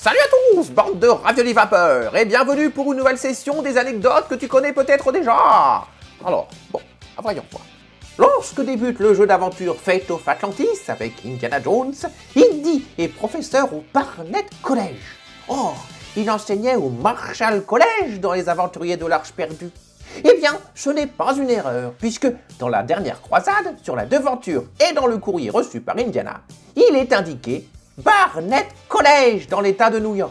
Salut à tous, bande de raviolis vapeur, et bienvenue pour une nouvelle session des anecdotes que tu connais peut-être déjà. Alors, bon, voyons voir. Lorsque débute le jeu d'aventure Fate of Atlantis avec Indiana Jones, Indy est professeur au Barnett College. Or, il enseignait au Marshall College dans les aventuriers de l'Arche perdue. Eh bien, ce n'est pas une erreur, puisque dans la dernière croisade, sur la devanture et dans le courrier reçu par Indiana, il est indiqué Barnett College dans l'État de New York.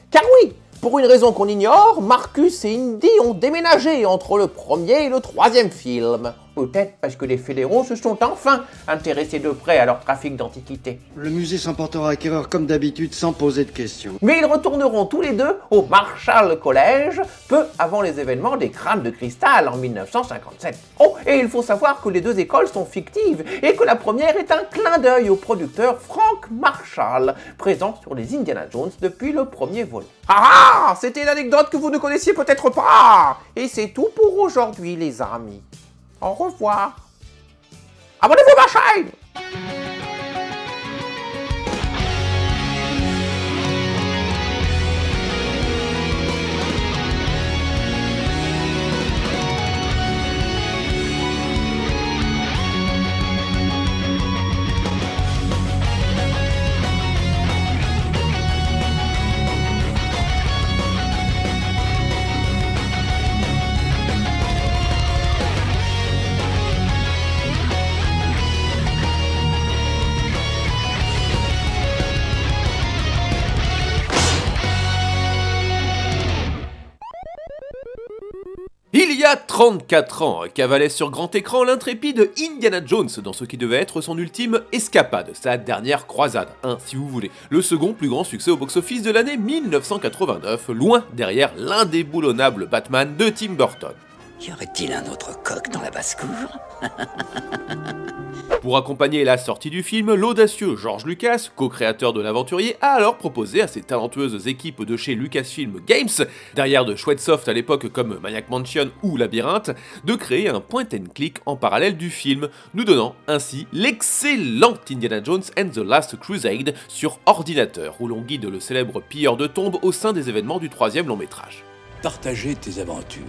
Car oui, pour une raison qu'on ignore, Marcus et Indy ont déménagé entre le premier et le troisième film. Peut-être parce que les fédéraux se sont enfin intéressés de près à leur trafic d'antiquités. Le musée s'en portera acquéreur comme d'habitude sans poser de questions. Mais ils retourneront tous les deux au Marshall College, peu avant les événements des crânes de cristal en 1957. Oh, et il faut savoir que les deux écoles sont fictives et que la première est un clin d'œil au producteur Frank Marshall, présent sur les Indiana Jones depuis le premier volet. Ah, c'était une anecdote que vous ne connaissiez peut-être pas. Et c'est tout pour aujourd'hui, les amis. Au revoir. Abonnez-vous à ma chaîne. Il y a 34 ans, cavalait sur grand écran l'intrépide Indiana Jones dans ce qui devait être son ultime escapade, sa dernière croisade, si vous voulez. Le second plus grand succès au box-office de l'année 1989, loin derrière l'indéboulonnable Batman de Tim Burton. Y aurait-il un autre coq dans la basse-cour? Pour accompagner la sortie du film, l'audacieux George Lucas, co-créateur de l'aventurier, a alors proposé à ses talentueuses équipes de chez Lucasfilm Games, derrière de chouettes softs à l'époque comme Maniac Mansion ou Labyrinthe, de créer un point and click en parallèle du film, nous donnant ainsi l'excellent Indiana Jones and the Last Crusade sur ordinateur, où l'on guide le célèbre pilleur de tombes au sein des événements du troisième long métrage. Partager tes aventures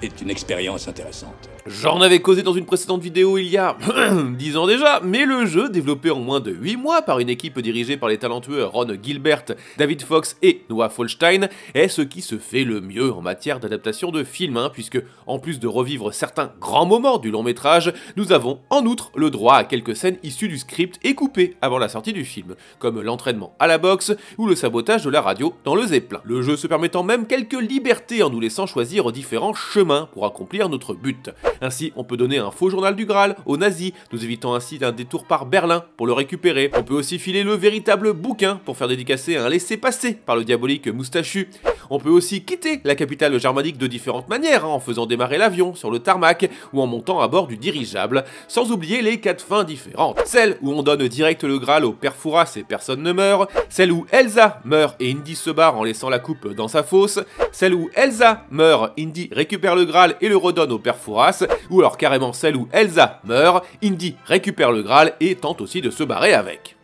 est une expérience intéressante. J'en avais causé dans une précédente vidéo il y a 10 ans déjà, mais le jeu, développé en moins de 8 mois par une équipe dirigée par les talentueux Ron Gilbert, David Fox et Noah Falstein, est ce qui se fait le mieux en matière d'adaptation de film, puisque en plus de revivre certains grands moments du long métrage, nous avons en outre le droit à quelques scènes issues du script et coupées avant la sortie du film, comme l'entraînement à la boxe ou le sabotage de la radio dans le Zeppelin. Le jeu se permettant même quelques libertés en nous laissant choisir différents chemins pour accomplir notre but. Ainsi, on peut donner un faux journal du Graal aux nazis, nous évitant ainsi un détour par Berlin pour le récupérer. On peut aussi filer le véritable bouquin pour faire dédicacer un laissez-passer par le diabolique moustachu. On peut aussi quitter la capitale germanique de différentes manières, en faisant démarrer l'avion sur le tarmac ou en montant à bord du dirigeable, sans oublier les 4 fins différentes. Celle où on donne direct le Graal au père Fouras et personne ne meurt, celle où Elsa meurt et Indy se barre en laissant la coupe dans sa fosse, celle où Elsa meurt, Indy récupère le Graal et le redonne au père Fouras, ou alors carrément celle où Elsa meurt, Indy récupère le Graal et tente aussi de se barrer avec.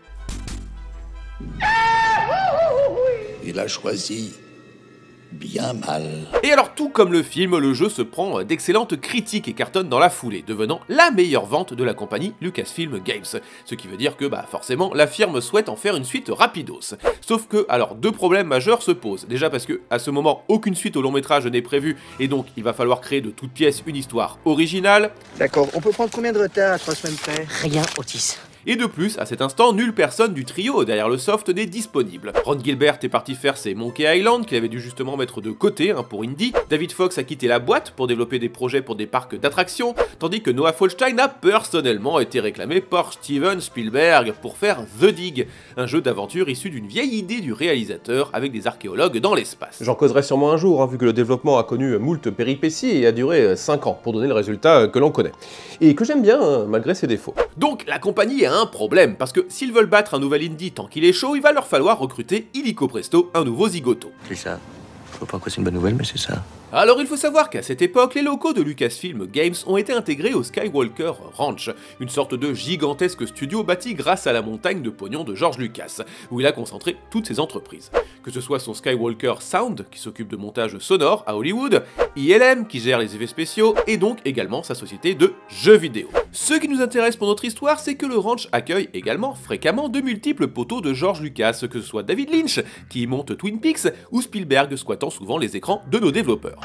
Il a choisi bien mal. Et alors tout comme le film, le jeu se prend d'excellentes critiques et cartonne dans la foulée, devenant la meilleure vente de la compagnie Lucasfilm Games. Ce qui veut dire que forcément la firme souhaite en faire une suite rapidos. Sauf que alors deux problèmes majeurs se posent. Déjà parce que à ce moment aucune suite au long métrage n'est prévue et donc il va falloir créer de toutes pièces une histoire originale. D'accord, on peut prendre combien de retard à 3 semaines près? Rien, Otis. Et de plus, à cet instant, nulle personne du trio derrière le soft n'est disponible. Ron Gilbert est parti faire ses Monkey Island, qu'il avait dû justement mettre de côté pour Indy. David Fox a quitté la boîte pour développer des projets pour des parcs d'attractions, tandis que Noah Falstein a personnellement été réclamé par Steven Spielberg pour faire The Dig, un jeu d'aventure issu d'une vieille idée du réalisateur avec des archéologues dans l'espace. J'en causerai sûrement un jour, vu que le développement a connu moult péripéties et a duré 5 ans pour donner le résultat que l'on connaît. Et que j'aime bien, malgré ses défauts. Donc la compagnie a un problème, parce que s'ils veulent battre un nouvel Indy tant qu'il est chaud, il va leur falloir recruter illico presto un nouveau zigoto. C'est ça. Je vois pas en quoi c'est une bonne nouvelle, mais c'est ça. Alors il faut savoir qu'à cette époque, les locaux de Lucasfilm Games ont été intégrés au Skywalker Ranch, une sorte de gigantesque studio bâti grâce à la montagne de pognon de George Lucas, où il a concentré toutes ses entreprises. Que ce soit son Skywalker Sound, qui s'occupe de montage sonore à Hollywood, ILM, qui gère les effets spéciaux, et donc également sa société de jeux vidéo. Ce qui nous intéresse pour notre histoire, c'est que le ranch accueille également fréquemment de multiples poteaux de George Lucas, que ce soit David Lynch, qui y monte Twin Peaks, ou Spielberg squattant souvent les écrans de nos développeurs.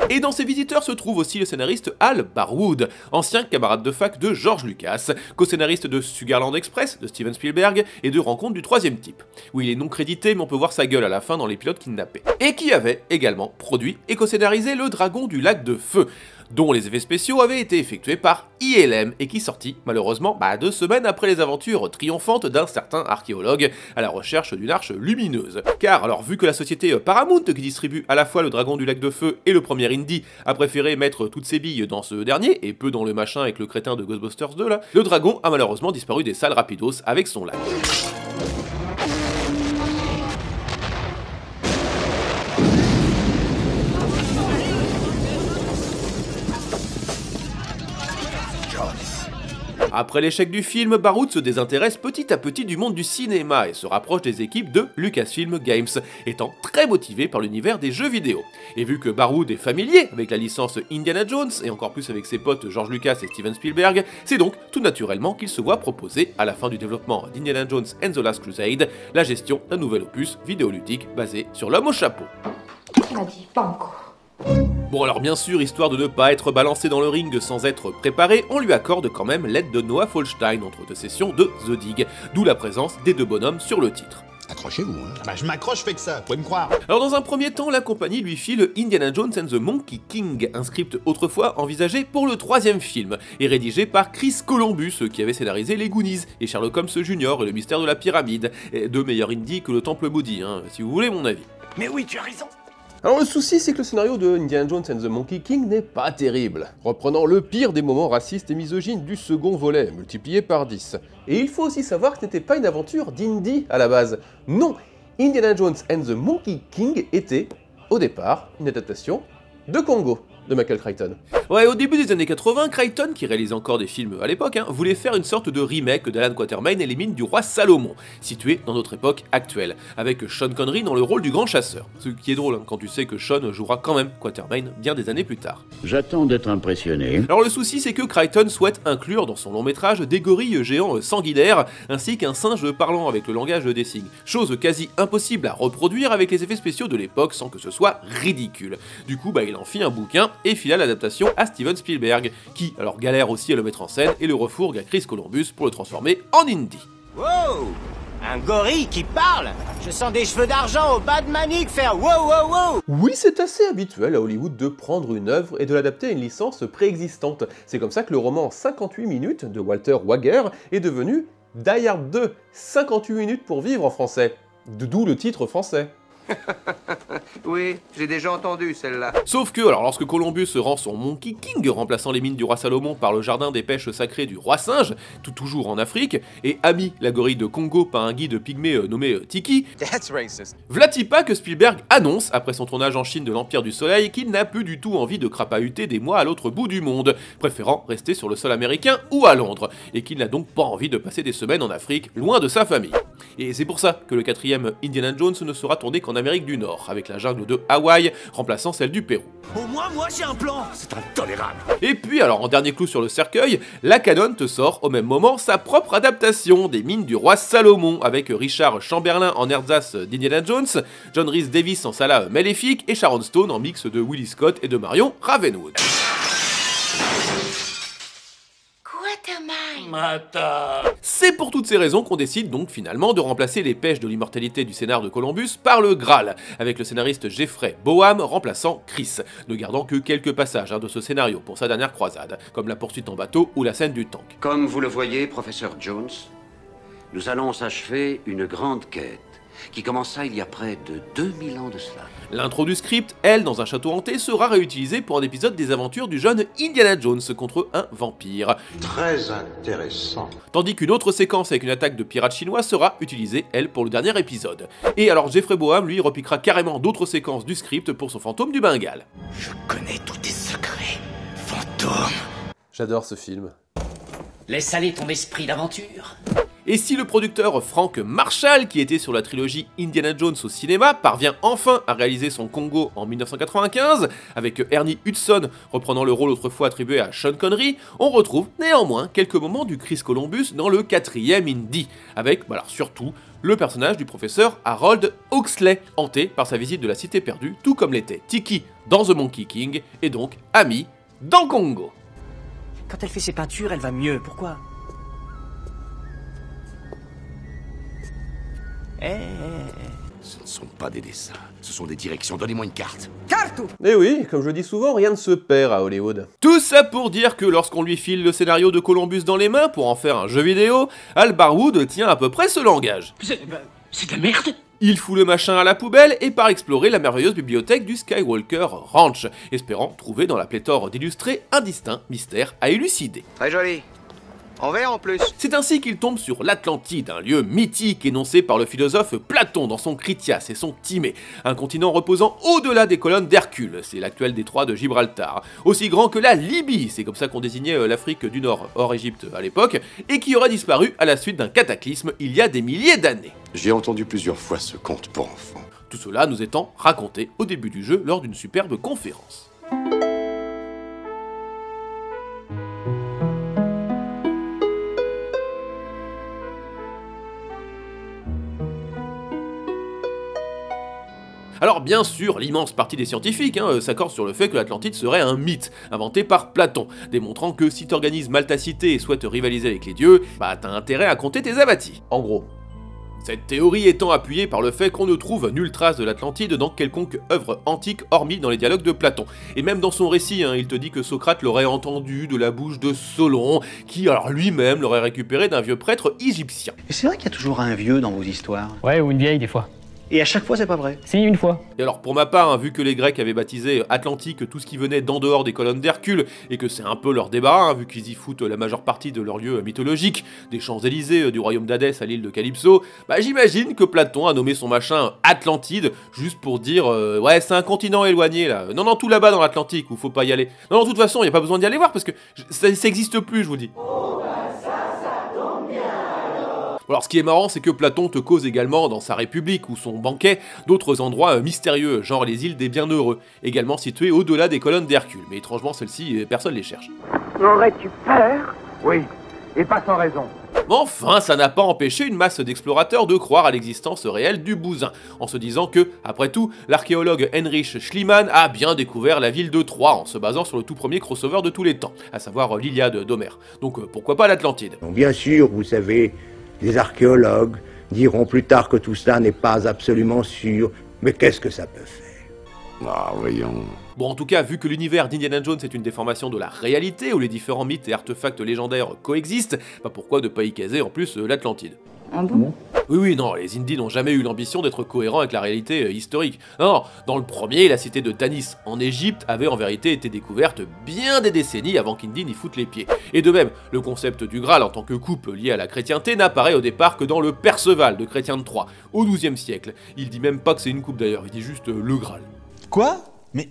Et dans ses visiteurs se trouve aussi le scénariste Al Barwood, ancien camarade de fac de George Lucas, co-scénariste de Sugarland Express de Steven Spielberg et de Rencontre du troisième type, où il est non crédité mais on peut voir sa gueule à la fin dans les pilotes kidnappés. Et qui avait également produit et co-scénarisé Le Dragon du Lac de Feu, dont les effets spéciaux avaient été effectués par ILM et qui sortit malheureusement 2 semaines après les aventures triomphantes d'un certain archéologue à la recherche d'une arche lumineuse. Car alors vu que la société Paramount qui distribue à la fois Le Dragon du Lac de Feu et le premier indie a préféré mettre toutes ses billes dans ce dernier et peu dans le machin avec le crétin de Ghostbusters 2 là, le dragon a malheureusement disparu des salles rapidos avec son lac. Après l'échec du film, Barwood se désintéresse petit à petit du monde du cinéma et se rapproche des équipes de Lucasfilm Games, étant très motivé par l'univers des jeux vidéo. Et vu que Barwood est familier avec la licence Indiana Jones, et encore plus avec ses potes George Lucas et Steven Spielberg, c'est donc tout naturellement qu'il se voit proposer, à la fin du développement d'Indiana Jones and the Last Crusade, la gestion d'un nouvel opus vidéoludique basé sur l'homme au chapeau. On a dit pas encore. Bon alors bien sûr, histoire de ne pas être balancé dans le ring sans être préparé, on lui accorde quand même l'aide de Noah Falstein entre 2 sessions de The Dig, d'où la présence des 2 bonhommes sur le titre. Accrochez-vous, hein. Je m'accroche, fais que ça, vous pouvez me croire. Alors dans un premier temps, la compagnie lui file Indiana Jones and the Monkey King, un script autrefois envisagé pour le 3e film, et rédigé par Chris Columbus, qui avait scénarisé Les Goonies, et Sherlock Holmes Jr. et le mystère de la pyramide, et 2 meilleurs indies que le Temple maudit, si vous voulez mon avis. Mais oui, tu as raison. Alors le souci, c'est que le scénario de Indiana Jones and the Monkey King n'est pas terrible, reprenant le pire des moments racistes et misogynes du second volet, multiplié par 10. Et il faut aussi savoir que ce n'était pas une aventure d'indie à la base. Non, Indiana Jones and the Monkey King était, au départ, une adaptation de Congo, de Michael Crichton. Ouais, au début des années 80, Crichton, qui réalise encore des films à l'époque, voulait faire une sorte de remake d'Alan Quatermain et les mines du roi Salomon, situé dans notre époque actuelle, avec Sean Connery dans le rôle du grand chasseur. Ce qui est drôle quand tu sais que Sean jouera quand même Quatermain bien des années plus tard. J'attends d'être impressionné. Alors le souci c'est que Crichton souhaite inclure dans son long métrage des gorilles géants sanguinaires, ainsi qu'un singe parlant avec le langage des signes, chose quasi impossible à reproduire avec les effets spéciaux de l'époque sans que ce soit ridicule. Du coup il en fit un bouquin et fila l'adaptation à Steven Spielberg, qui alors galère aussi à le mettre en scène et le refourgue à Chris Columbus pour le transformer en indie. Wow! Un gorille qui parle! Je sens des cheveux d'argent au bas de manique faire wow wow wow! Oui, c'est assez habituel à Hollywood de prendre une œuvre et de l'adapter à une licence préexistante. C'est comme ça que le roman 58 minutes de Walter Wager est devenu Die Hard 2, 58 minutes pour vivre en français. D'où le titre français. Oui, j'ai déjà entendu celle-là. Sauf que, alors lorsque Columbus rend son Monkey King, remplaçant les mines du roi Salomon par le jardin des pêches sacrées du roi singe, toujours en Afrique, et Ami, la gorille de Congo, par un guide pygmée nommé Tiki, v'là-t-il pas que Spielberg annonce, après son tournage en Chine de l'Empire du Soleil, qu'il n'a plus du tout envie de crapahuter des mois à l'autre bout du monde, préférant rester sur le sol américain ou à Londres, et qu'il n'a donc pas envie de passer des semaines en Afrique, loin de sa famille. Et c'est pour ça que le 4e Indiana Jones ne sera tourné qu'en Amérique du Nord, avec la jungle de Hawaï remplaçant celle du Pérou. Au moins, moi j'ai un plan! C'est intolérable. Et puis alors en dernier clou sur le cercueil, la Canon te sort au même moment sa propre adaptation des mines du roi Salomon, avec Richard Chamberlain en ersatz d'Indiana Jones, John Rhys Davies en Salah Maléfique et Sharon Stone en mix de Willie Scott et de Marion Ravenwood. C'est pour toutes ces raisons qu'on décide donc finalement de remplacer les pêches de l'immortalité du scénar de Columbus par le Graal, avec le scénariste Jeffrey Boam remplaçant Chris, ne gardant que quelques passages de ce scénario pour sa dernière croisade, comme la poursuite en bateau ou la scène du tank. Comme vous le voyez, professeur Jones, nous allons achever une grande quête qui commença il y a près de 2000 ans de cela. L'intro du script, elle, dans un château hanté, sera réutilisée pour un épisode des aventures du jeune Indiana Jones contre un vampire. Très intéressant. Tandis qu'une autre séquence avec une attaque de pirates chinois sera utilisée, elle, pour le dernier épisode. Et alors Jeffrey Boam, lui, repiquera carrément d'autres séquences du script pour son fantôme du Bengale. Je connais tous tes secrets, fantôme. J'adore ce film. Laisse aller ton esprit d'aventure. Et si le producteur Frank Marshall, qui était sur la trilogie Indiana Jones au cinéma, parvient enfin à réaliser son Congo en 1995, avec Ernie Hudson reprenant le rôle autrefois attribué à Sean Connery, on retrouve néanmoins quelques moments du Chris Columbus dans le 4e Indy, avec, alors surtout, le personnage du professeur Harold Huxley, hanté par sa visite de la cité perdue, tout comme l'était Tiki dans The Monkey King, et donc Amy dans Congo. Quand elle fait ses peintures, elle va mieux. Pourquoi? Ce ne sont pas des dessins, ce sont des directions. Donnez-moi une carte. Eh oui, comme je le dis souvent, rien ne se perd à Hollywood. Tout ça pour dire que lorsqu'on lui file le scénario de Columbus dans les mains pour en faire un jeu vidéo, Al Barwood tient à peu près ce langage. C'est de la merde. Il fout le machin à la poubelle et part explorer la merveilleuse bibliothèque du Skywalker Ranch, espérant trouver dans la pléthore d'illustrés un distinct mystère à élucider. Très joli. En vert en plus. C'est ainsi qu'il tombe sur l'Atlantide, un lieu mythique énoncé par le philosophe Platon dans son Critias et son Timée, un continent reposant au-delà des colonnes d'Hercule, c'est l'actuel détroit de Gibraltar, aussi grand que la Libye, c'est comme ça qu'on désignait l'Afrique du Nord hors Égypte à l'époque, et qui aurait disparu à la suite d'un cataclysme il y a des milliers d'années. J'ai entendu plusieurs fois ce conte pour enfants. Tout cela nous étant raconté au début du jeu lors d'une superbe conférence. Alors bien sûr, l'immense partie des scientifiques s'accordent sur le fait que l'Atlantide serait un mythe, inventé par Platon, démontrant que si t'organises mal ta cité et souhaites rivaliser avec les dieux, bah t'as intérêt à compter tes abattis. En gros. Cette théorie étant appuyée par le fait qu'on ne trouve nulle trace de l'Atlantide dans quelconque œuvre antique hormis dans les dialogues de Platon. Et même dans son récit, il te dit que Socrate l'aurait entendu de la bouche de Solon, qui alors lui-même l'aurait récupéré d'un vieux prêtre égyptien. Et c'est vrai qu'il y a toujours un vieux dans vos histoires. Ouais, ou une vieille des fois. Et à chaque fois, c'est pas vrai. Si, une fois. Et alors pour ma part, vu que les Grecs avaient baptisé Atlantique tout ce qui venait d'en dehors des colonnes d'Hercule, et que c'est un peu leur débarras, vu qu'ils y foutent la majeure partie de leurs lieux mythologiques, des Champs-Élysées, du royaume d'Hadès à l'île de Calypso, bah j'imagine que Platon a nommé son machin Atlantide, juste pour dire ouais c'est un continent éloigné là, non tout là-bas dans l'Atlantique où faut pas y aller. Non de toute façon y a pas besoin d'y aller voir parce que ça existe plus je vous dis. Alors ce qui est marrant c'est que Platon te cause également dans sa République ou son banquet d'autres endroits mystérieux, genre les îles des Bienheureux, également situées au-delà des colonnes d'Hercule, mais étrangement celles-ci personne les cherche. Aurais-tu peur? Oui, et pas sans raison. Mais enfin, ça n'a pas empêché une masse d'explorateurs de croire à l'existence réelle du bousin, en se disant que, après tout, l'archéologue Heinrich Schliemann a bien découvert la ville de Troie en se basant sur le tout premier crossover de tous les temps, à savoir l'Iliade d'Homère. Donc pourquoi pas l'Atlantide? Bien sûr, vous savez, les archéologues diront plus tard que tout cela n'est pas absolument sûr, mais qu'est-ce que ça peut faire? Ah, voyons... Bon, en tout cas, vu que l'univers d'Indiana Jones est une déformation de la réalité, où les différents mythes et artefacts légendaires coexistent, bah pourquoi ne pas y caser en plus l'Atlantide? Ah bon? Oui, non, les Indies n'ont jamais eu l'ambition d'être cohérents avec la réalité historique. Non, dans le premier, la cité de Tanis, en Égypte, avait en vérité été découverte bien des décennies avant qu'Indy n'y foute les pieds. Et de même, le concept du Graal en tant que coupe lié à la chrétienté n'apparaît au départ que dans le Perceval de Chrétien de Troyes, au XIIe siècle. Il dit même pas que c'est une coupe d'ailleurs, il dit juste le Graal. Quoi? Mais...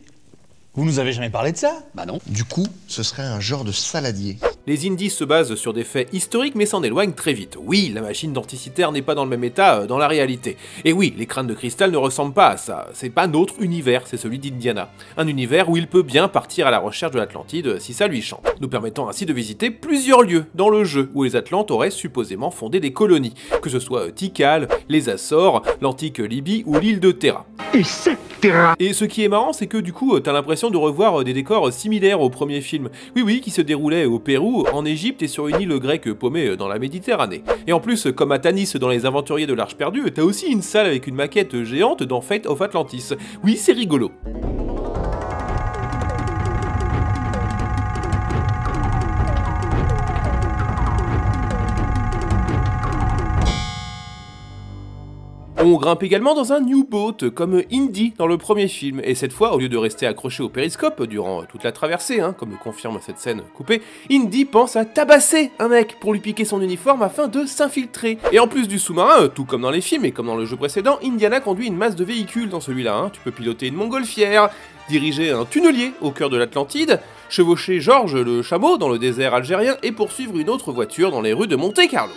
vous nous avez jamais parlé de ça? Bah non. Du coup, ce serait un genre de saladier. Les Indies se basent sur des faits historiques mais s'en éloignent très vite. Oui, la machine d'anticitaire n'est pas dans le même état dans la réalité. Et oui, les crânes de cristal ne ressemblent pas à ça. C'est pas notre univers, c'est celui d'Indiana. Un univers où il peut bien partir à la recherche de l'Atlantide si ça lui chante. Nous permettant ainsi de visiter plusieurs lieux dans le jeu où les Atlantes auraient supposément fondé des colonies. Que ce soit Tikal, les Açores, l'antique Libye ou l'île de Terra. Et ce qui est marrant, c'est que du coup, t'as l'impression de revoir des décors similaires au premier film. Oui, qui se déroulait au Pérou, en Égypte et sur une île grecque paumée dans la Méditerranée. Et en plus, comme à Tanis dans Les Aventuriers de l'Arche perdue, t'as aussi une salle avec une maquette géante dans Fate of Atlantis. Oui, c'est rigolo. On grimpe également dans un new boat, comme Indy dans le premier film, et cette fois, au lieu de rester accroché au périscope durant toute la traversée, comme le confirme cette scène coupée, Indy pense à tabasser un mec pour lui piquer son uniforme afin de s'infiltrer. Et en plus du sous-marin, tout comme dans les films et comme dans le jeu précédent, Indiana conduit une masse de véhicules dans celui-là. Tu peux piloter une montgolfière, diriger un tunnelier au cœur de l'Atlantide, chevaucher George le chameau dans le désert algérien et poursuivre une autre voiture dans les rues de Monte-Carlo.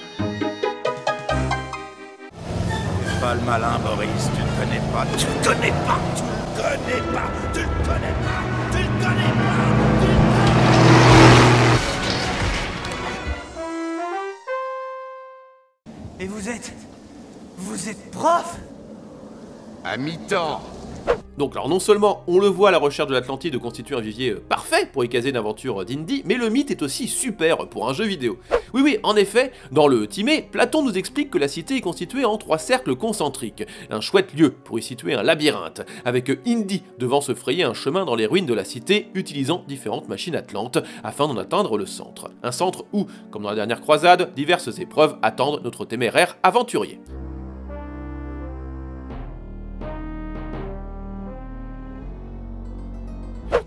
Pas le malin, Boris, tu le connais pas, tu le connais pas, tu le connais pas, tu le connais pas, tu le connais pas, tu le connais pas. Et vous êtes prof? À mi-temps. Donc alors non seulement on le voit, la recherche de l'Atlantide constitue un vivier parfait pour y caser une aventure d'Indy, mais le mythe est aussi super pour un jeu vidéo. Oui, en effet, dans le Timée, Platon nous explique que la cité est constituée en 3 cercles concentriques, un chouette lieu pour y situer un labyrinthe, avec Indy devant se frayer un chemin dans les ruines de la cité, utilisant différentes machines atlantes afin d'en atteindre le centre. Un centre où, comme dans la dernière croisade, diverses épreuves attendent notre téméraire aventurier.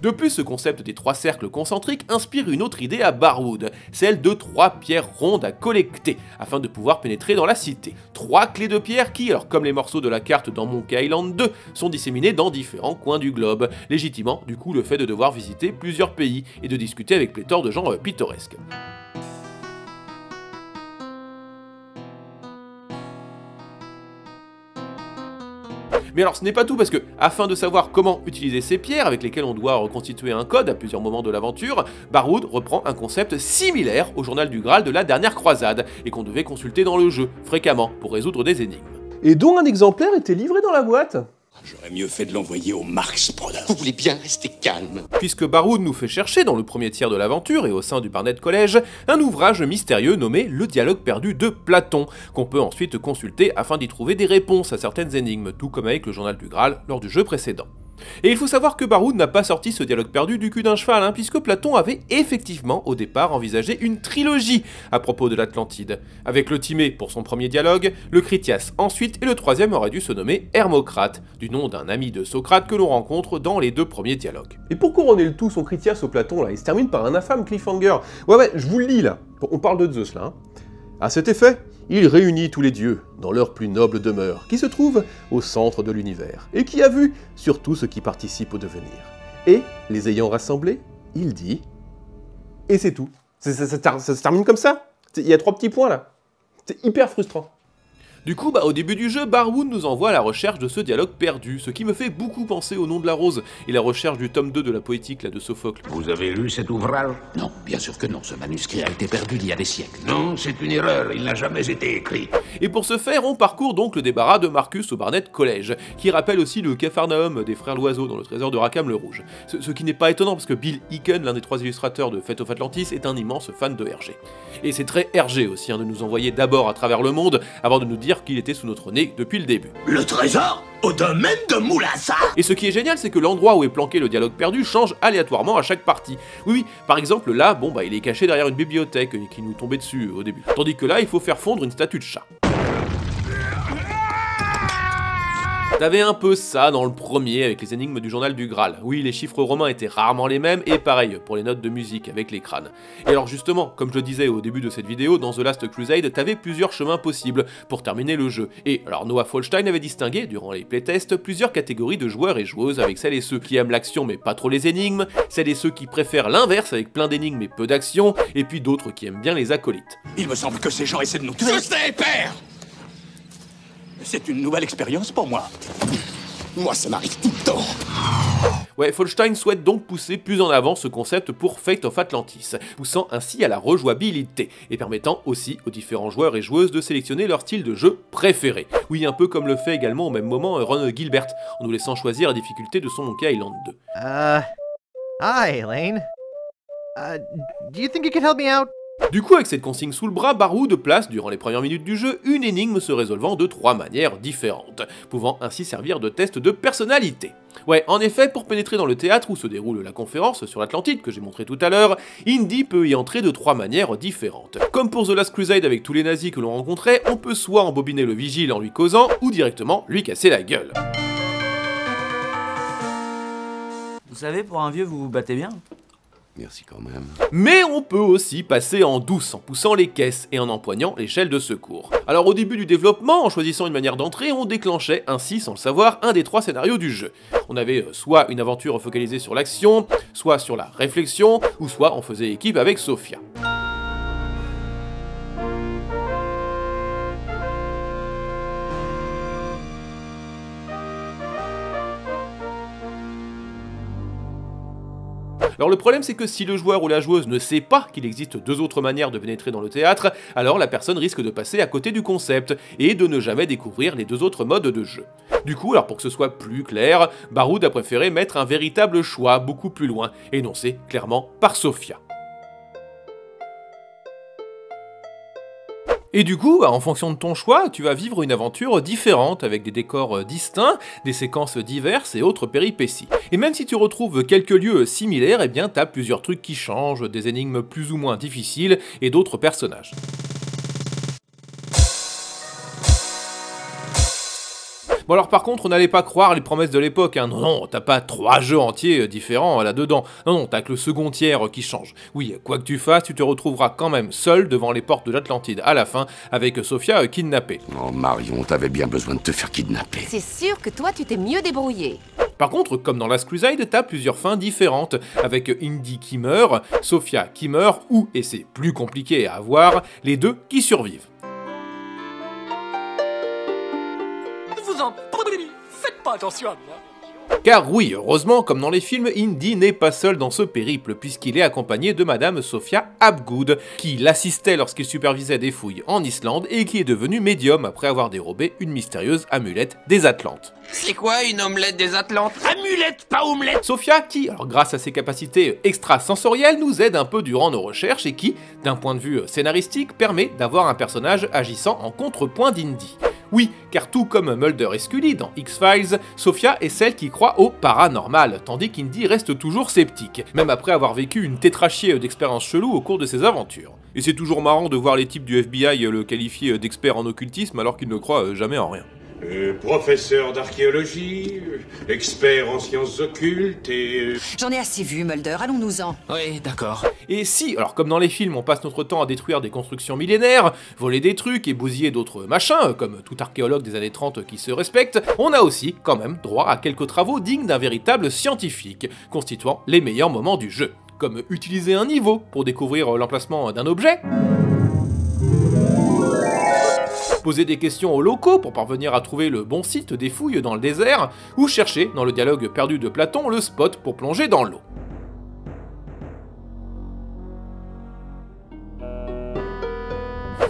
De plus, ce concept des 3 cercles concentriques inspire une autre idée à Barwood, celle de 3 pierres rondes à collecter, afin de pouvoir pénétrer dans la cité. 3 clés de pierre qui, alors comme les morceaux de la carte dans Monkey Island 2, sont disséminés dans différents coins du globe, légitimant du coup le fait de devoir visiter plusieurs pays et de discuter avec pléthore de gens pittoresques. Mais alors ce n'est pas tout, parce que, afin de savoir comment utiliser ces pierres avec lesquelles on doit reconstituer un code à plusieurs moments de l'aventure, Barwood reprend un concept similaire au journal du Graal de la dernière croisade, et qu'on devait consulter dans le jeu, fréquemment, pour résoudre des énigmes. Et dont un exemplaire était livré dans la boîte. J'aurais mieux fait de l'envoyer au Marx Brothers. Vous voulez bien rester calme. Puisque Barwood nous fait chercher dans le premier tiers de l'aventure et au sein du Barnett College, un ouvrage mystérieux nommé Le dialogue perdu de Platon, qu'on peut ensuite consulter afin d'y trouver des réponses à certaines énigmes, tout comme avec le journal du Graal lors du jeu précédent. Et il faut savoir que Barwood n'a pas sorti ce dialogue perdu du cul d'un cheval, puisque Platon avait effectivement au départ envisagé une trilogie à propos de l'Atlantide, avec le Timée pour son premier dialogue, le Critias ensuite, et le troisième aurait dû se nommer Hermocrate, du nom d'un ami de Socrate que l'on rencontre dans les 2 premiers dialogues. Et pour couronner le tout, son Critias au Platon, là, il se termine par un infâme cliffhanger. Ouais, je vous le lis là, on parle de Zeus là. À cet effet, il réunit tous les dieux dans leur plus noble demeure, qui se trouve au centre de l'univers, et qui a vu sur tout ce qui participe au devenir. Et, les ayant rassemblés, il dit... Et c'est tout. Ça se termine comme ça. Il y a 3 petits points là. C'est hyper frustrant. Du coup, au début du jeu, Barwood nous envoie à la recherche de ce dialogue perdu, ce qui me fait beaucoup penser au Nom de la Rose, et la recherche du tome 2 de la poétique là, de Sophocle. Vous avez lu cet ouvrage? Non, bien sûr que non, ce manuscrit a été perdu il y a des siècles. Non, c'est une erreur, il n'a jamais été écrit. Et pour ce faire, on parcourt donc le débarras de Marcus au Barnett College, qui rappelle aussi le Capharnaüm des frères Loiseau dans le trésor de Rackham le Rouge. Ce qui n'est pas étonnant, parce que Bill Eakin, l'un des 3 illustrateurs de Fate of Atlantis, est un immense fan de Hergé. Et c'est très Hergé aussi, de nous envoyer d'abord à travers le monde, avant de nous dire qu'il était sous notre nez depuis le début. Le trésor au domaine de Moulassar. Et ce qui est génial, c'est que l'endroit où est planqué le dialogue perdu change aléatoirement à chaque partie. Oui, par exemple là, il est caché derrière une bibliothèque qui nous tombait dessus au début. Tandis que là, il faut faire fondre une statue de chat. T'avais un peu ça dans le premier avec les énigmes du journal du Graal. Oui, les chiffres romains étaient rarement les mêmes, et pareil pour les notes de musique avec les crânes. Et alors justement, comme je le disais au début de cette vidéo, dans The Last Crusade, t'avais plusieurs chemins possibles pour terminer le jeu. Et alors Noah Folstein avait distingué, durant les playtests, plusieurs catégories de joueurs et joueuses, avec celles et ceux qui aiment l'action mais pas trop les énigmes, celles et ceux qui préfèrent l'inverse avec plein d'énigmes mais peu d'action, et puis d'autres qui aiment bien les acolytes. Il me semble que ces gens essaient de nous tuer. Je sais, père! C'est une nouvelle expérience pour moi. Moi, ça m'arrive tout le temps. Ouais, Folstein souhaite donc pousser plus en avant ce concept pour Fate of Atlantis, poussant ainsi à la rejouabilité, et permettant aussi aux différents joueurs et joueuses de sélectionner leur style de jeu préféré. Oui, un peu comme le fait également au même moment Ron Gilbert, en nous laissant choisir la difficulté de son Monkey Island 2. Hi, Elaine. Do you think you could help me out? Du coup, avec cette consigne sous le bras, Baroud place, durant les premières minutes du jeu, une énigme se résolvant de 3 manières différentes, pouvant ainsi servir de test de personnalité. Ouais, en effet, pour pénétrer dans le théâtre où se déroule la conférence sur l'Atlantide que j'ai montré tout à l'heure, Indy peut y entrer de 3 manières différentes. Comme pour The Last Crusade avec tous les nazis que l'on rencontrait, on peut soit embobiner le vigile en lui causant, ou directement lui casser la gueule. Vous savez, pour un vieux, vous vous battez bien? Merci quand même. Mais on peut aussi passer en douce en poussant les caisses et en empoignant l'échelle de secours. Alors au début du développement, en choisissant une manière d'entrée, on déclenchait ainsi, sans le savoir, un des 3 scénarios du jeu. On avait soit une aventure focalisée sur l'action, soit sur la réflexion, ou soit on faisait équipe avec Sofia. Alors le problème c'est que si le joueur ou la joueuse ne sait pas qu'il existe 2 autres manières de pénétrer dans le théâtre, alors la personne risque de passer à côté du concept, et de ne jamais découvrir les 2 autres modes de jeu. Du coup, alors pour que ce soit plus clair, Baroud a préféré mettre un véritable choix beaucoup plus loin, énoncé clairement par Sofia. Et du coup, en fonction de ton choix, tu vas vivre une aventure différente, avec des décors distincts, des séquences diverses et autres péripéties. Et même si tu retrouves quelques lieux similaires, eh bien t'as plusieurs trucs qui changent, des énigmes plus ou moins difficiles, et d'autres personnages. Bon alors par contre, on n'allait pas croire les promesses de l'époque, hein. Non, t'as pas 3 jeux entiers différents là-dedans. Non, t'as que le second tiers qui change. Oui, quoi que tu fasses, tu te retrouveras quand même seul devant les portes de l'Atlantide à la fin, avec Sofia kidnappée. Oh Marion, t'avais bien besoin de te faire kidnapper. C'est sûr que toi, tu t'es mieux débrouillé. Par contre, comme dans Last Crusade, t'as plusieurs fins différentes, avec Indy qui meurt, Sofia qui meurt, ou, et c'est plus compliqué à avoir, les 2 qui survivent. Faites pas attention à moi. Car oui, heureusement, comme dans les films, Indy n'est pas seul dans ce périple, puisqu'il est accompagné de Madame Sofia Hapgood, qui l'assistait lorsqu'il supervisait des fouilles en Islande et qui est devenue médium après avoir dérobé une mystérieuse amulette des Atlantes. C'est quoi une omelette des Atlantes? Amulette, pas omelette! Sofia qui, alors grâce à ses capacités extrasensorielles, nous aide un peu durant nos recherches et qui, d'un point de vue scénaristique, permet d'avoir un personnage agissant en contrepoint d'Indy. Oui, car tout comme Mulder et Scully dans X-Files, Sofia est celle qui croit au paranormal, tandis qu'Indy reste toujours sceptique, même après avoir vécu une tétrachie d'expériences cheloues au cours de ses aventures. Et c'est toujours marrant de voir les types du FBI le qualifier d'expert en occultisme alors qu'ils ne croient jamais en rien. Professeur d'archéologie, expert en sciences occultes et... J'en ai assez vu, Mulder, allons-nous-en. Oui, d'accord. Et si, alors comme dans les films, on passe notre temps à détruire des constructions millénaires, voler des trucs et bousiller d'autres machins, comme tout archéologue des années 30 qui se respecte, on a aussi, quand même, droit à quelques travaux dignes d'un véritable scientifique, constituant les meilleurs moments du jeu. Comme utiliser un niveau pour découvrir l'emplacement d'un objet, poser des questions aux locaux pour parvenir à trouver le bon site des fouilles dans le désert, ou chercher, dans le dialogue perdu de Platon, le spot pour plonger dans l'eau.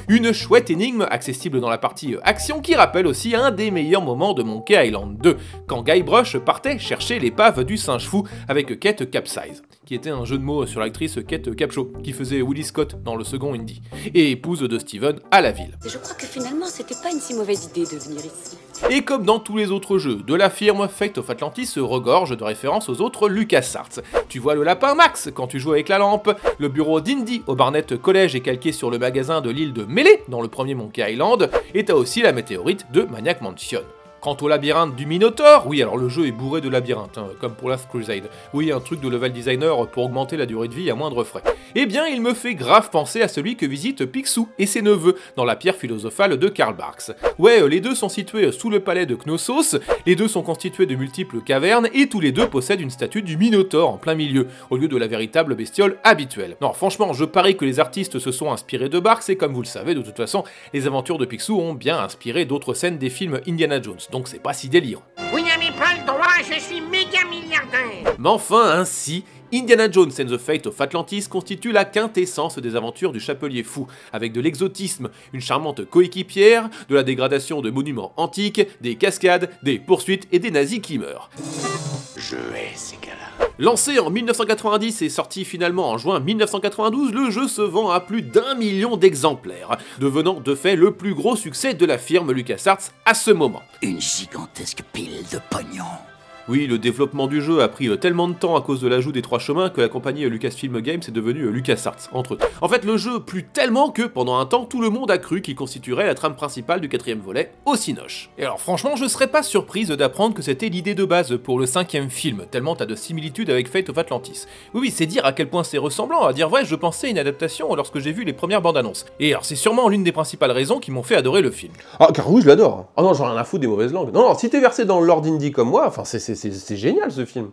Une chouette énigme accessible dans la partie action qui rappelle aussi un des meilleurs moments de Monkey Island 2, quand Guybrush partait chercher l'épave du singe fou avec Kate Capsize, qui était un jeu de mots sur l'actrice Kate Capshaw, qui faisait Willie Scott dans le second Indy, et épouse de Steven à la ville. Je crois que finalement c'était pas une si mauvaise idée de venir ici. Et comme dans tous les autres jeux de la firme, Fate of Atlantis se regorge de références aux autres LucasArts. Tu vois le lapin Max quand tu joues avec la lampe, le bureau d'Indy au Barnett College est calqué sur le magasin de l'île de Melee dans le premier Monkey Island, et t'as aussi la météorite de Maniac Mansion. Quant au labyrinthe du Minotaur, oui alors le jeu est bourré de labyrinthes, hein, comme pour Last Crusade. Oui, un truc de level designer pour augmenter la durée de vie à moindre frais. Eh bien, il me fait grave penser à celui que visite Picsou et ses neveux dans la pierre philosophale de Karl Barks. Ouais, les deux sont situés sous le palais de Knossos, les deux sont constitués de multiples cavernes et tous les deux possèdent une statue du Minotaure en plein milieu, au lieu de la véritable bestiole habituelle. Non, franchement, je parie que les artistes se sont inspirés de Barks et comme vous le savez, de toute façon, les aventures de Picsou ont bien inspiré d'autres scènes des films Indiana Jones, donc c'est pas si délirant. Vous n'avez pas le droit, je suis méga milliardaire. Mais enfin, ainsi, Indiana Jones and the Fate of Atlantis constitue la quintessence des aventures du Chapelier Fou, avec de l'exotisme, une charmante coéquipière, de la dégradation de monuments antiques, des cascades, des poursuites et des nazis qui meurent. Je hais ces gars-là. Lancé en 1990 et sorti finalement en juin 1992, le jeu se vend à plus d'1 million d'exemplaires, devenant de fait le plus gros succès de la firme LucasArts à ce moment. Une gigantesque pile de pognon. Oui, le développement du jeu a pris tellement de temps à cause de l'ajout des 3 chemins que la compagnie Lucasfilm Games est devenue LucasArts, entre eux. En fait, le jeu plut tellement que, pendant un temps, tout le monde a cru qu'il constituerait la trame principale du 4ème volet au Cinoche. Et alors franchement, je serais pas surprise d'apprendre que c'était l'idée de base pour le 5ème film, tellement t'as de similitudes avec Fate of Atlantis. Oui, c'est dire à quel point c'est ressemblant, à dire vrai, je pensais une adaptation lorsque j'ai vu les premières bandes annonces. Et alors c'est sûrement l'une des principales raisons qui m'ont fait adorer le film. Ah, car oui, je l'adore. Ah non, j'en ai rien à foutre des mauvaises langues. Non, si t'es versé dans le lore indie comme moi, enfin, c'est génial ce film.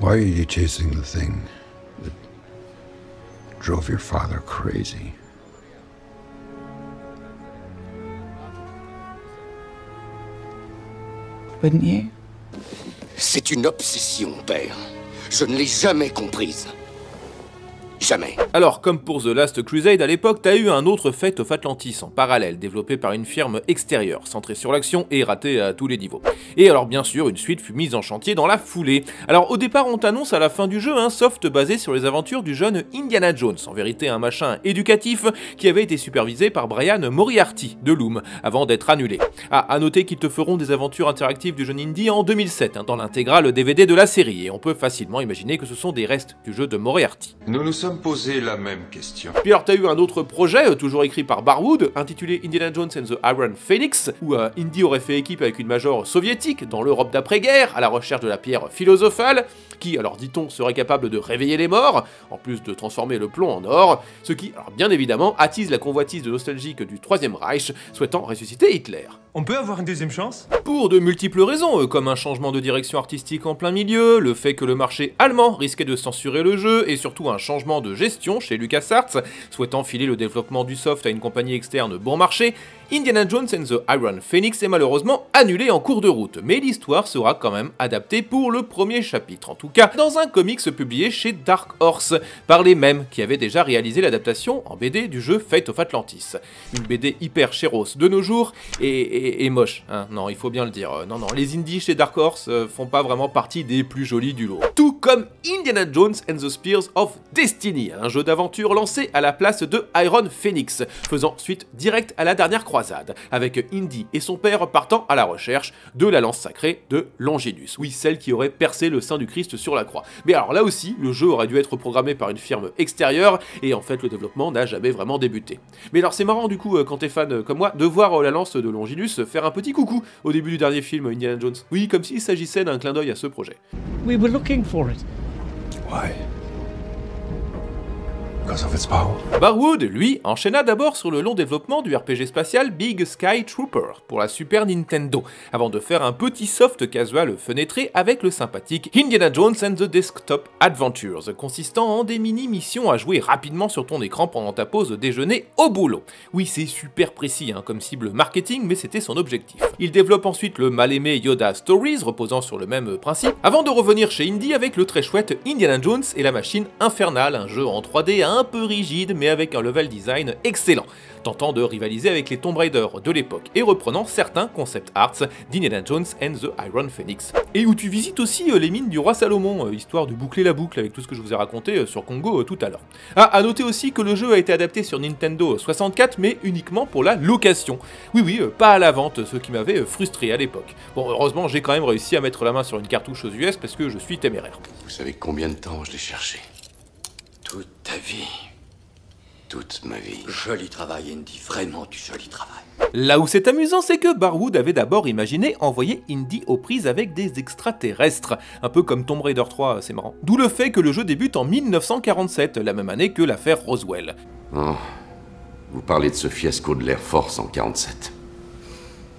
Why are you chasing the thing that drove your father crazy? Wouldn't you? C'est une obsession, père. Je ne l'ai jamais comprise. Jamais. Alors, comme pour The Last Crusade à l'époque, t'as eu un autre Fate of Atlantis en parallèle, développé par une firme extérieure, centrée sur l'action et raté à tous les niveaux. Et alors bien sûr, une suite fut mise en chantier dans la foulée. Alors au départ, on t'annonce à la fin du jeu un soft basé sur les aventures du jeune Indiana Jones, en vérité un machin éducatif qui avait été supervisé par Brian Moriarty de Loom, avant d'être annulé. Ah, à noter qu'ils te feront des aventures interactives du jeune Indy en 2007, dans l'intégrale DVD de la série, et on peut facilement imaginer que ce sont des restes du jeu de Moriarty. Nous nous sommes posé la même question. Puis alors t'as eu un autre projet, toujours écrit par Barwood, intitulé Indiana Jones and the Iron Phoenix, où Indy aurait fait équipe avec une major soviétique dans l'Europe d'après-guerre, à la recherche de la pierre philosophale, qui, alors dit-on, serait capable de réveiller les morts, en plus de transformer le plomb en or, ce qui, alors bien évidemment, attise la convoitise de nostalgique du Troisième Reich, souhaitant ressusciter Hitler. On peut avoir une deuxième chance? Pour de multiples raisons, comme un changement de direction artistique en plein milieu, le fait que le marché allemand risquait de censurer le jeu, et surtout un changement de gestion chez LucasArts, souhaitant filer le développement du soft à une compagnie externe bon marché, Indiana Jones and the Iron Phoenix est malheureusement annulé en cours de route, mais l'histoire sera quand même adaptée pour le premier chapitre, en tout cas dans un comics publié chez Dark Horse, par les mêmes qui avaient déjà réalisé l'adaptation en BD du jeu Fate of Atlantis. Une BD hyper chéros de nos jours, et moche, hein, non, il faut bien le dire. Non, les indies chez Dark Horse font pas vraiment partie des plus jolis du lot. Tout comme Indiana Jones and the Spears of Destiny, un jeu d'aventure lancé à la place de Iron Phoenix, faisant suite directe à la dernière croisade, avec Indy et son père partant à la recherche de la lance sacrée de Longinus. Oui, celle qui aurait percé le sein du Christ sur la croix. Mais alors là aussi, le jeu aurait dû être programmé par une firme extérieure, et en fait le développement n'a jamais vraiment débuté. Mais alors c'est marrant du coup, quand t'es fan comme moi, de voir la lance de Longinus faire un petit coucou au début du dernier film Indiana Jones. Oui, comme s'il s'agissait d'un clin d'œil à ce projet. We were looking for it. Why? Because of its power. Barwood, lui, enchaîna d'abord sur le long développement du RPG spatial Big Sky Trooper pour la Super Nintendo, avant de faire un petit soft casual fenêtré avec le sympathique Indiana Jones and the Desktop Adventures, consistant en des mini-missions à jouer rapidement sur ton écran pendant ta pause déjeuner au boulot. Oui, c'est super précis comme cible marketing, mais c'était son objectif. Il développe ensuite le mal-aimé Yoda Stories, reposant sur le même principe, avant de revenir chez Indy avec le très chouette Indiana Jones et la machine infernale, un jeu en 3D un peu rigide mais avec un level design excellent, tentant de rivaliser avec les Tomb Raider de l'époque et reprenant certains concept arts d'Indiana Jones and the Iron Phoenix. Et où tu visites aussi les mines du roi Salomon, histoire de boucler la boucle avec tout ce que je vous ai raconté sur Congo tout à l'heure. Ah, à noter aussi que le jeu a été adapté sur Nintendo 64 mais uniquement pour la location. Oui, pas à la vente, ce qui m'avait frustré à l'époque. Bon, heureusement j'ai quand même réussi à mettre la main sur une cartouche aux US parce que je suis téméraire. Vous savez combien de temps je l'ai cherché? Toute ta vie. Toute ma vie. Joli travail, Indy. Vraiment du joli travail. Là où c'est amusant, c'est que Barwood avait d'abord imaginé envoyer Indy aux prises avec des extraterrestres, un peu comme Tomb Raider 3, c'est marrant. D'où le fait que le jeu débute en 1947, la même année que l'affaire Roswell. Oh, vous parlez de ce fiasco de l'Air Force en 47.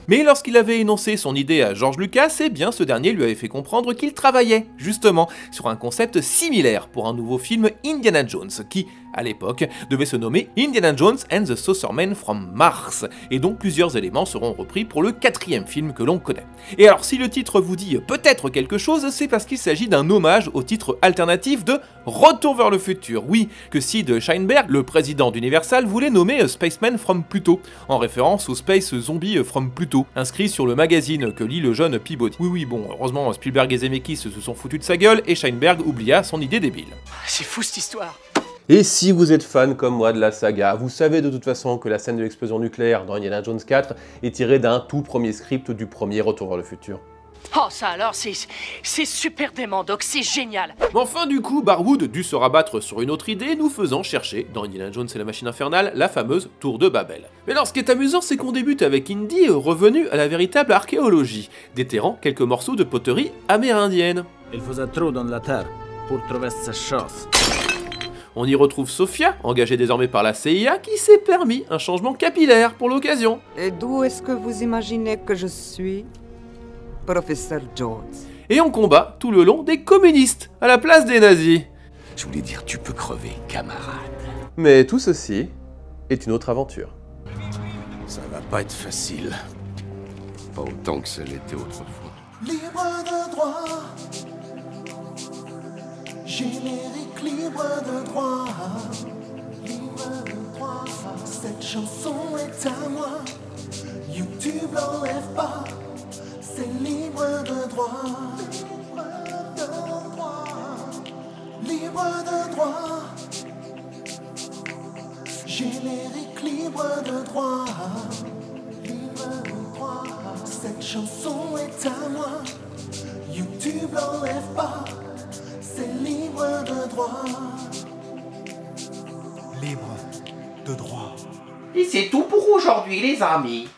Mais lorsqu'il avait énoncé son idée à George Lucas, eh bien ce dernier lui avait fait comprendre qu'il travaillait, justement, sur un concept similaire pour un nouveau film Indiana Jones, qui, à l'époque, devait se nommer Indiana Jones and the Saucerman from Mars, et dont plusieurs éléments seront repris pour le 4e film que l'on connaît. Et alors si le titre vous dit peut-être quelque chose, c'est parce qu'il s'agit d'un hommage au titre alternatif de Retour vers le futur, oui, que Sid Sheinberg, le président d'Universal, voulait nommer Spaceman from Pluto, en référence au Space Zombie from Pluto, inscrit sur le magazine que lit le jeune Peabody. Oui, bon, heureusement Spielberg et Zemeckis se sont foutus de sa gueule, et Sheinberg oublia son idée débile. C'est fou cette histoire. Et si vous êtes fan comme moi de la saga, vous savez de toute façon que la scène de l'explosion nucléaire dans Indiana Jones 4 est tirée d'un tout premier script du premier Retour vers le futur. Oh ça alors, c'est super dément, Doc, c'est génial. Mais enfin du coup, Barwood dut se rabattre sur une autre idée, nous faisant chercher, dans Indiana Jones et la machine infernale, la fameuse tour de Babel. Mais alors ce qui est amusant, c'est qu'on débute avec Indy revenu à la véritable archéologie, déterrant quelques morceaux de poterie amérindienne. Il faut un trou dans la terre pour trouver ces choses. On y retrouve Sophia, engagée désormais par la CIA, qui s'est permis un changement capillaire pour l'occasion. Et d'où est-ce que vous imaginez que je suis, Professeur Jones? Et on combat tout le long des communistes, à la place des nazis. Je voulais dire, tu peux crever, camarade. Mais tout ceci est une autre aventure. Ça va pas être facile. Pas autant que ça l'était autrefois. Libre de droit. Générique libre de droit. Libre de droit. Cette chanson est à moi. YouTube l'enlève pas. C'est libre de droit. Libre de droit. Libre de droit. Générique libre de droit. Libre de droit. Cette chanson est à moi. YouTube l'enlève pas. C'est libre de droit. Libre de droit. Et c'est tout pour aujourd'hui, les amis.